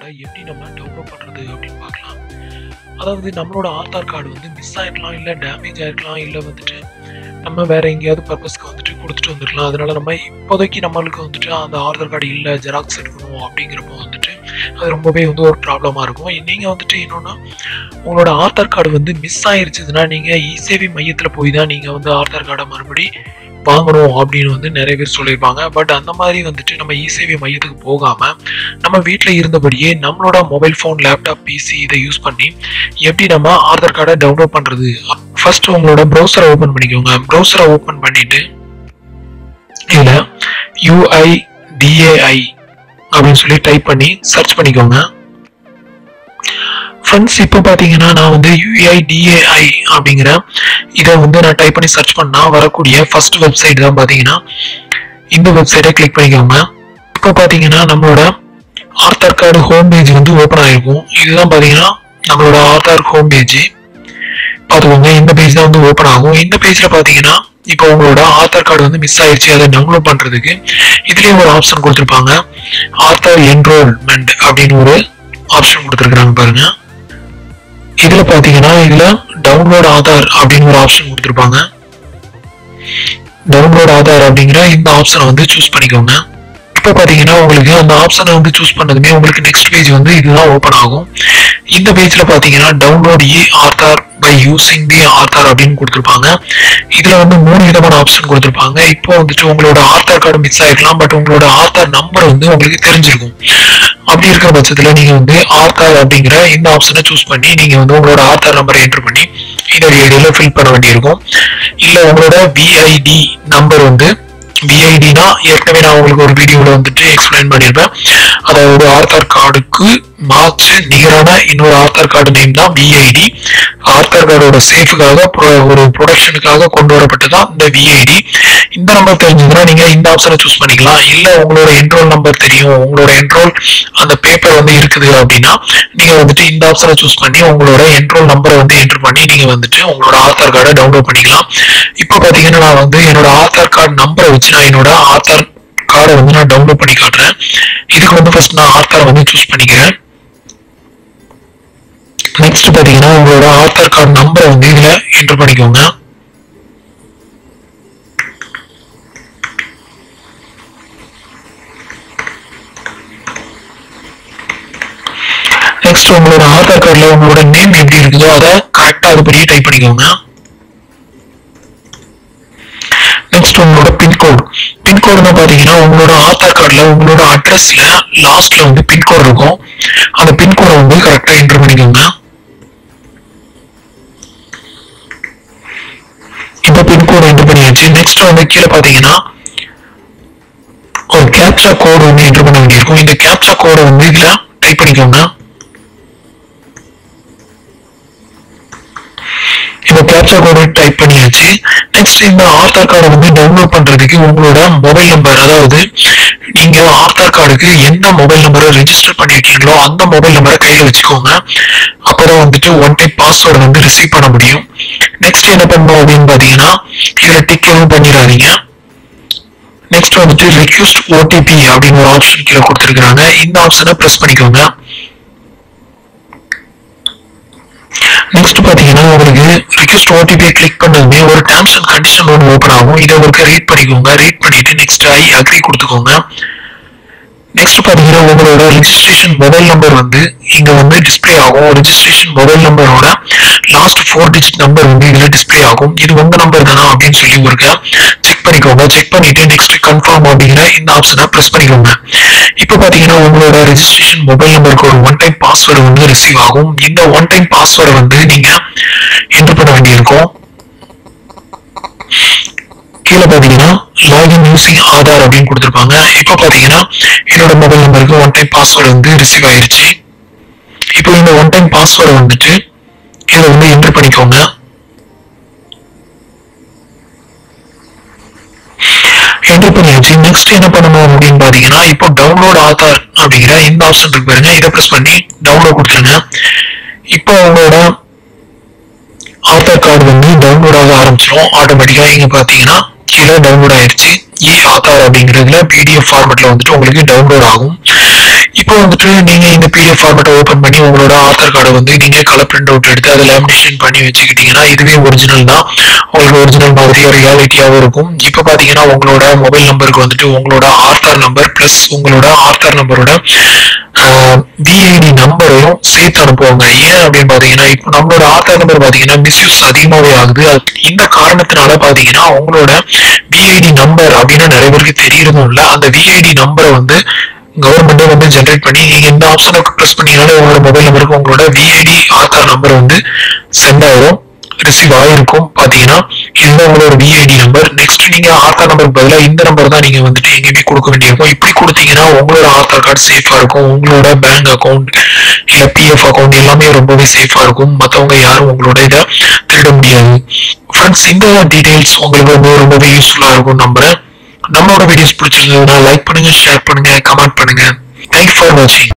கார்டை எப்படி நம்ம டவுன்லோட் பண்ணுறது அப்படின்னு பார்க்கலாம். அதாவது நம்மளோட ஆதார் கார்டு வந்து மிஸ் ஆகிருக்கலாம், இல்லை டேமேஜ் ஆகிருக்கலாம், இல்லை வந்துட்டு நம்ம வேறு எங்கேயாவது பர்பஸ்க்கு வந்துட்டு கொடுத்துட்டு வந்துருக்கலாம். அதனால நம்ம இப்போதைக்கு நம்மளுக்கு வந்துட்டு அந்த ஆதார் கார்டு இல்லை, ஜெராக்ஸ் எடுக்கணும் அப்படிங்கிறப்போ வந்துட்டு அது ரொம்பவே வந்து ஒரு ப்ராப்ளமாக இருக்கும். நீங்கள் வந்துட்டு இன்னொன்று, உங்களோட ஆதார் கார்டு வந்து மிஸ் ஆகிருச்சுதுன்னா நீங்கள் இசேவை மையத்தில் போய் தான் நீங்கள் வந்து ஆதார் கார்டை மறுபடி வாங்கணும் அப்படின்னு வந்து நிறைய பேர் சொல்லியிருப்பாங்க. பட் அந்த மாதிரி வந்துட்டு நம்ம இசேவை மையத்துக்கு போகாமல் நம்ம வீட்டில் இருந்தபடியே நம்மளோட மொபைல் ஃபோன், லேப்டாப், பிசி இதை யூஸ் பண்ணி எப்படி நம்ம ஆதார் கார்டை டவுன்லோட் பண்ணுறது. ஃபர்ஸ்ட் உங்களோட ப்ரௌசரை ஓப்பன் பண்ணிக்கோங்க. ப்ரௌசரை ஓப்பன் பண்ணிட்டு இதில் UIDAI அப்படின்னு சொல்லி டைப் பண்ணி சர்ச் பண்ணிக்கோங்க. ஃப்ரெண்ட்ஸ், இப்போ பார்த்தீங்கன்னா நான் வந்து UIDAI அப்படிங்கிற இதை வந்து நான் டைப் பண்ணி சர்ச் பண்ணால் வரக்கூடிய ஃபர்ஸ்ட் வெப்சைட் தான் பார்த்தீங்கன்னா இந்த வெப்சைட்டை கிளிக் பண்ணிக்கோங்க. இப்போ பார்த்தீங்கன்னா நம்மளோட ஆதார் கார்டு ஹோம் பேஜ் வந்து ஓப்பன் ஆகிருக்கும். இதுதான் பார்த்தீங்கன்னா நம்மளோட ஆதார் ஹோம் பேஜ். பார்த்துக்கோங்க, இந்த பேஜ் தான் வந்து ஓப்பன் ஆகும். இந்த பேஜில் பார்த்தீங்கன்னா இப்போ உங்களோட ஆதார் கார்டு வந்து மிஸ் ஆயிடுச்சு, அதை டவுன்லோட் பண்ணுறதுக்கு இதுலேயும் ஒரு ஆப்ஷன் கொடுத்துருப்பாங்க. ஆதார் என்ரோல்மெண்ட் அப்படின்னு ஒரு ஆப்ஷன் கொடுத்துருக்குறாங்க பாருங்க. இதில் பார்த்தீங்கன்னா இதில் டவுன்லோட் ஆதார் அப்படின்னு ஒரு ஆப்ஷன் கொடுத்துருப்பாங்க. டவுன்லோட் ஆதார் அப்படிங்கிற இந்த ஆப்ஷனை வந்து சூஸ் பண்ணிக்கோங்க. இப்போ பார்த்தீங்கன்னா உங்களுக்கு அந்த ஆப்ஷனை வந்து சூஸ் பண்ணதுமே உங்களுக்கு நெக்ஸ்ட் பேஜ் வந்து இதுதான் ஓப்பன் ஆகும். இந்த பேஜில் பார்த்தீங்கன்னா download Aadhaar by using the Aadhaar அப்படின்னு கொடுத்துருப்பாங்க. இதில் வந்து 3 விதமான ஆப்ஷன் கொடுத்துருப்பாங்க. இப்போ வந்துட்டு உங்களோட ஆதார் கார்டு மிஸ் ஆகிருக்கலாம், பட் உங்களோட ஆதார் நம்பர் வந்து உங்களுக்கு தெரிஞ்சிருக்கும். அப்படி இருக்கிற பட்சத்தில் நீங்கள் வந்து ஆதார் அப்படிங்கிற இந்த ஆப்ஷனை சூஸ் பண்ணி நீங்கள் வந்து உங்களோட ஆதார் நம்பரை என்டர் பண்ணி இந்த ஏரியாவில் ஃபில் பண்ண வேண்டியிருக்கும். இல்லை உங்களோட விஐடி நம்பர் வந்து, விஐடினா ஏற்கனவே நான் உங்களுக்கு ஒரு வீடியோவில் வந்துட்டு எக்ஸ்பிளைன் பண்ணியிருப்பேன். அதாவது ஆதார் கார்டுக்கு மாற்று நிகரான இன்னொரு ஆதார் கார்டு நேம் தான் விஐடி. ஆதார் கார்டோட சேஃபுக்காக ஒரு ப்ரொடக்ஷனுக்காக கொண்டு வரப்பட்டதான் இந்த விஐடி. இந்த நம்பர் தெரிஞ்சதுன்னா நீங்கள் இந்த ஆப்ஷனை சூஸ் பண்ணிக்கலாம். இல்லை உங்களோட என்ரோல் நம்பர் தெரியும், உங்களோட என்ரோல் அந்த பேப்பர் வந்து இருக்குது அப்படின்னா நீங்கள் வந்துட்டு இந்த ஆப்ஷனை சூஸ் பண்ணி உங்களோட என்ரோல் நம்பரை வந்து என்டர் பண்ணி நீங்கள் வந்துட்டு உங்களோட ஆதார் கார்டை டவுன்லோட் பண்ணிக்கலாம். இப்போ பார்த்தீங்கன்னா நான் வந்து என்னோட ஆதார் கார்டு நம்பரை வச்சு நான் என்னோட ஆதார் கார்டை வந்து நான் டவுன்லோட் பண்ணி காட்டுறேன். இதுக்கு வந்து ஃபர்ஸ்ட் நான் ஆதார் வந்து சூஸ் பண்ணிக்கிறேன். நெக்ஸ்ட் பார்த்தீங்கன்னா உங்களோட ஆதார் கார்டு நம்பரை வந்து இதில் என்டர் பண்ணிக்கோங்க. நெக்ஸ்ட் உங்களோட ஆதார் கார்டில் உங்களோட நேம் எப்படி இருக்குதோ அதை கரெக்டாக அதுபடியே டைப் பண்ணிக்கோங்க. நெக்ஸ்ட் உங்களோட பின்கோடு. பின்கோடுன்னு பார்த்தீங்கன்னா உங்களோட ஆதார் கார்டில் உங்களோட அட்ரஸ்ல லாஸ்ட்ல வந்து பின்கோடு இருக்கும். அந்த பின்கோடை வந்து கரெக்டாக என்டர் பண்ணிக்கோங்க. இப்போ பின்கோடு என்டர் பண்ணியாச்சு. நெக்ஸ்ட் வந்து கீழே பார்த்தீங்கன்னா ஒரு கேப்சா கோடு வந்து என்டர் பண்ண வேண்டியிருக்கும். இந்த கேப்சா கோடை வந்து இதில் டைப் பண்ணிக்கோங்க. இப்போ கேப்சா கோடு டைப் பண்ணியாச்சு. நெக்ஸ்ட் இந்த ஆதார் கார்டை வந்து டவுன்லோட் பண்றதுக்கு உங்களோட மொபைல் நம்பர், அதாவது நீங்க ஆதார் கார்டுக்கு எந்த மொபைல் நம்பரை ரெஜிஸ்டர் பண்ணிருக்கீங்களோ அந்த மொபைல் நம்பரை கையில வச்சுக்கோங்க. அப்பதான் வந்துட்டு ஒன் டைம் பாஸ்வேர்டு வந்து ரிசீவ் பண்ண முடியும். நெக்ஸ்ட் என்ன பண்ணணும் அப்படின்னு பாத்தீங்கன்னா இதுல டிக் எதுவும் பண்ணிடாதீங்க. நெக்ஸ்ட் வந்துட்டு ரெக்வெஸ்ட் ஓடிபி அப்படின்னு ஒரு ஆப்ஷன் கீழே கொடுத்துருக்காங்க. இந்த ஆப்ஷனை பிரஸ் பண்ணிக்கோங்க. நெக்ஸ்ட் பாத்தீங்கன்னா உங்களுக்கு ரிக்வெஸ்ட் ஓடிபியை கிளிக் பண்ணதுமே ஒரு டேர்ம்ஸ் அண்ட் கண்டிஷன் ஒன்று ஓப்பன் ஆகும். இதை உங்களுக்கு ரீட் பண்ணிக்கோங்க. ரீட் பண்ணிட்டு நெக்ஸ்ட் ஐ அக்ரி கொடுத்துக்கோங்க. நெக்ஸ்ட் பாத்தீங்கன்னா உங்களோட ரெஜிஸ்ட்ரேஷன் மொபைல் நம்பர் வந்து இங்க வந்து டிஸ்பிளே ஆகும். ரெஜிஸ்ட்ரேஷன் மொபைல் நம்பரோட லாஸ்ட் 4 டிஜிட் நம்பர் வந்து இதுல டிஸ்பிளே ஆகும். இது உங்க நம்பர் தானா அப்படின்னு சொல்லி ஒரு செக் பண்ணிக்கோங்க. செக் பண்ணிட்டு நெக்ஸ்ட் கன்ஃபார்ம் அப்படிங்கிற இந்த ஆப்ஷனை பிரஸ் பண்ணிக்கோங்க. இப்போ பாத்தீங்கன்னா உங்களோட ரெஜிஸ்ட்ரேஷன் மொபைல் நம்பருக்கு ஒரு ஒன் டைம் பாஸ்வேர்டு வந்து ரிசீவ் ஆகும். இந்த ஒன் டைம் பாஸ்வேர்டை வந்து நீங்க என்டர் பண்ண வேண்டியிருக்கும். கீழே பாத்தீங்கன்னா லாகின் யூசிங் ஆதார் அப்படின்னு கொடுத்துருப்பாங்க. இப்போ பாத்தீங்கன்னா என்னோட மொபைல் நம்பருக்கு ஒன் டைம் பாஸ்வேர்டு வந்து ரிசீவ் ஆயிருச்சு. இப்போ இந்த ஒன் டைம் பாஸ்வேர்டு வந்துட்டு இதை வந்து என்டர் பண்ணிக்கோங்க. என்டர் பண்ணியாச்சு. நெக்ஸ்ட் என்ன பண்ணணும் அப்படின்னு பாத்தீங்கன்னா இப்போ டவுன்லோட் ஆதார் அப்படிங்கிற இந்த ஆப்ஷன் இருக்கு பாருங்க. இதை பிரஸ் பண்ணி டவுன்லோட் கொடுத்துருங்க. இப்போ உங்களோட ஆதார் கார்டு வந்து டவுன்லோட் ஆக ஆரம்பிச்சிடும். ஆட்டோமேட்டிக்கா இங்க பாத்தீங்கன்னா கீழே டவுன்லோட் ஆயிருச்சு. ஆதார் அப்படிங்கிறதுல பிடிஎஃப் ஃபார்மேட்ல வந்துட்டு உங்களுக்கு டவுன்லோட் ஆகும். இப்போ வந்துட்டு நீங்க இந்த பிடிஎஃப் ஃபார்மேட்டை ஓபன் பண்ணி உங்களோட ஆதார் கார்டை வந்து நீங்க கலர் பிரிண்ட் அவுட் எடுத்து அதை லேமினேஷன் பண்ணி வச்சுக்கிட்டீங்கன்னா இதுவே ஒரிஜினல் தான். உங்களுக்கு ஒரிஜினல் மாதிரியே ரியாலிட்டியாகவும் இருக்கும். இப்போ பாத்தீங்கன்னா உங்களோட மொபைல் நம்பருக்கு வந்துட்டு உங்களோட ஆதார் நம்பர் பிளஸ் உங்களோட ஆதார் நம்பரோட விஐடி நம்பரையும் சேர்த்து அனுப்புவாங்க. ஏன் அப்படின்னு பாத்தீங்கன்னா இப்போ நம்மளோட ஆதார் நம்பர் பாத்தீங்கன்னா மிஸ்யூஸ் அதிகமாவே ஆகுது. இந்த காரணத்தினால பாத்தீங்கன்னா உங்களோட விஐடி நம்பர் அப்படின்னா நிறைய பேருக்கு தெரியறதும் இல்லை. அந்த விஐடி நம்பரை வந்து கவர்மெண்ட் வந்து ஜென்ரேட் பண்ணி நீங்க இந்த ஆப்ஷனை ப்ரெஸ் பண்ணீங்கனாலே உங்களோட மொபைல் நம்பருக்கு உங்களோட விஐடி ஆதார் நம்பர் வந்து சென்ட் ஆயிரும், ரிசீவ் ஆயிருக்கும். பாத்தீங்கன்னா இதுதான் உங்களோட விஐடி நம்பர். நெக்ஸ்ட் நீங்க ஆதார் நம்பருக்கு பதிலாக இந்த நம்பர் தான் நீங்க வந்துட்டு எங்கேயுமே கொடுக்க வேண்டியிருக்கும். இப்படி கொடுத்தீங்கன்னா உங்களோட ஆதார் கார்டு சேஃபா இருக்கும். உங்களோட பேங்க் அக்கௌண்ட் இல்ல பிஎஃப் அக்கௌண்ட் எல்லாமே ரொம்பவே சேஃபா இருக்கும். மற்றவங்க யாரும் உங்களோட இதை திருட முடியாது. ஃப்ரெண்ட்ஸ், இந்த டீடைல்ஸ் உங்களுக்கு வந்து ரொம்பவே யூஸ்ஃபுல்லா இருக்கும் நம்புறேன். நம்மளோட வீடியோஸ் பிடிச்சிருந்ததுன்னா லைக் பண்ணுங்க, ஷேர் பண்ணுங்க, கமெண்ட் பண்ணுங்க. தேங்க்யூ ஃபார் வாட்சிங்.